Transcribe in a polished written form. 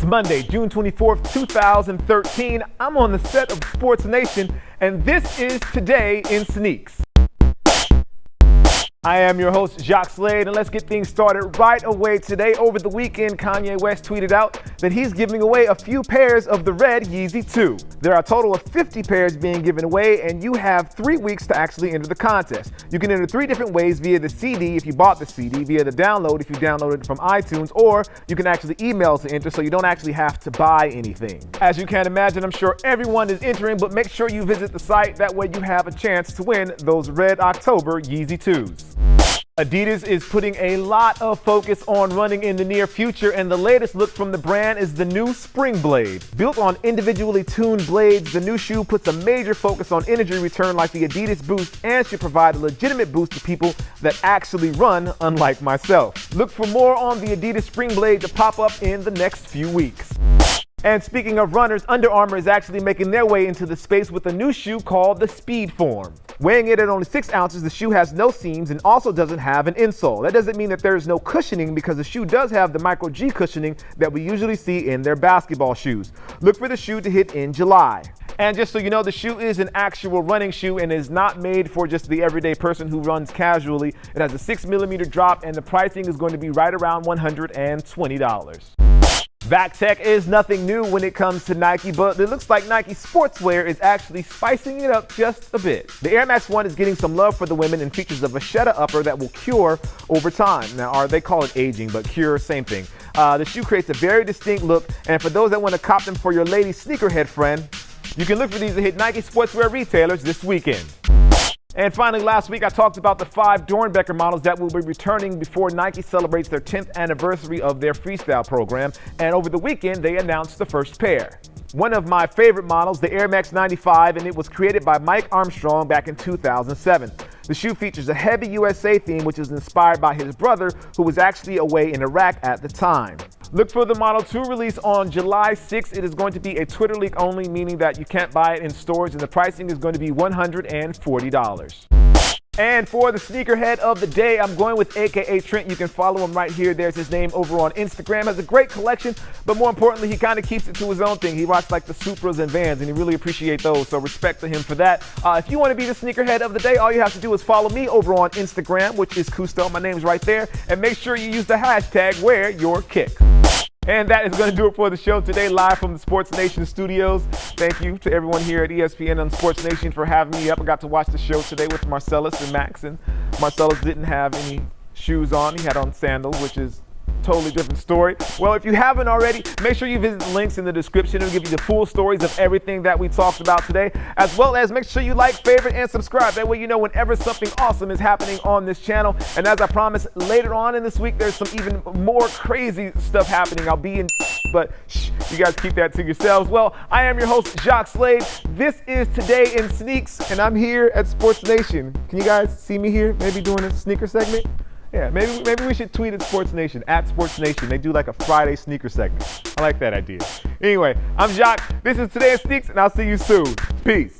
It's Monday, June 24th, 2013. I'm on the set of Sports Nation, and this is Today in Sneaks. I am your host, Jacques Slade, and let's get things started right away today. Over the weekend, Kanye West tweeted out that he's giving away a few pairs of the red Yeezy 2. There are a total of 50 pairs being given away, and you have 3 weeks to actually enter the contest. You can enter 3 different ways: via the CD if you bought the CD, via the download if you downloaded it from iTunes, or you can actually email to enter so you don't actually have to buy anything. As you can imagine, I'm sure everyone is entering, but make sure you visit the site. That way you have a chance to win those red October Yeezy 2s. Adidas is putting a lot of focus on running in the near future, and the latest look from the brand is the new Springblade. Built on individually tuned blades, the new shoe puts a major focus on energy return like the Adidas Boost and should provide a legitimate boost to people that actually run, unlike myself. Look for more on the Adidas Springblade to pop up in the next few weeks. And speaking of runners, Under Armour is actually making their way into the space with a new shoe called the Speedform. Weighing it at only 6 ounces, the shoe has no seams and also doesn't have an insole. That doesn't mean that there is no cushioning, because the shoe does have the micro G cushioning that we usually see in their basketball shoes. Look for the shoe to hit in July. And just so you know, the shoe is an actual running shoe and is not made for just the everyday person who runs casually. It has a 6mm drop, and the pricing is going to be right around $120. Back tech is nothing new when it comes to Nike, but it looks like Nike Sportswear is actually spicing it up just a bit. The Air Max 1 is getting some love for the women and features a vachetta upper that will cure over time. Now, or they call it aging, but cure, same thing. The shoe creates a very distinct look, and for those that want to cop them for your lady sneakerhead friend, you can look for these to hit Nike Sportswear retailers this weekend. And finally, last week I talked about the 5 Dornbecker models that will be returning before Nike celebrates their 10th anniversary of their freestyle program, and over the weekend they announced the first pair. One of my favorite models, the Air Max 95, and it was created by Mike Armstrong back in 2007. The shoe features a heavy USA theme, which is inspired by his brother, who was actually away in Iraq at the time. Look for the Model 2 release on July 6th. It is going to be a Twitter leak only, meaning that you can't buy it in stores, and the pricing is going to be $140. And for the sneakerhead of the day, I'm going with AKA Trent. You can follow him right here. There's his name over on Instagram. Has a great collection, but more importantly, he kind of keeps it to his own thing. He rocks like the Supras and Vans, and he really appreciates those, so respect to him for that. If you want to be the sneakerhead of the day, all you have to do is follow me over on Instagram, which is Kustoo. My name's right there, and make sure you use the hashtag #WearYourKicks. And that is going to do it for the show today, live from the Sports Nation studios. Thank you to everyone here at ESPN and Sports Nation for having me up. I got to watch the show today with Marcellus and Max, and Marcellus didn't have any shoes on. He had on sandals, which is a totally different story. Well, if you haven't already, make sure you visit the links in the description. It'll give you the full stories of everything that we talked about today, as well as make sure you like, favorite, and subscribe. That way you know whenever something awesome is happening on this channel. And as I promised, later on in this week, there's some even more crazy stuff happening. I'll be in, but you guys keep that to yourselves. Well, I am your host, Jacques Slade. This is Today in Sneaks, and I'm here at Sports Nation. Can you guys see me here, maybe doing a sneaker segment? Yeah, maybe we should tweet at Sports Nation, at Sports Nation. They do like a Friday sneaker segment. I like that idea. Anyway, I'm Jacques. This is Today in Sneaks, and I'll see you soon. Peace.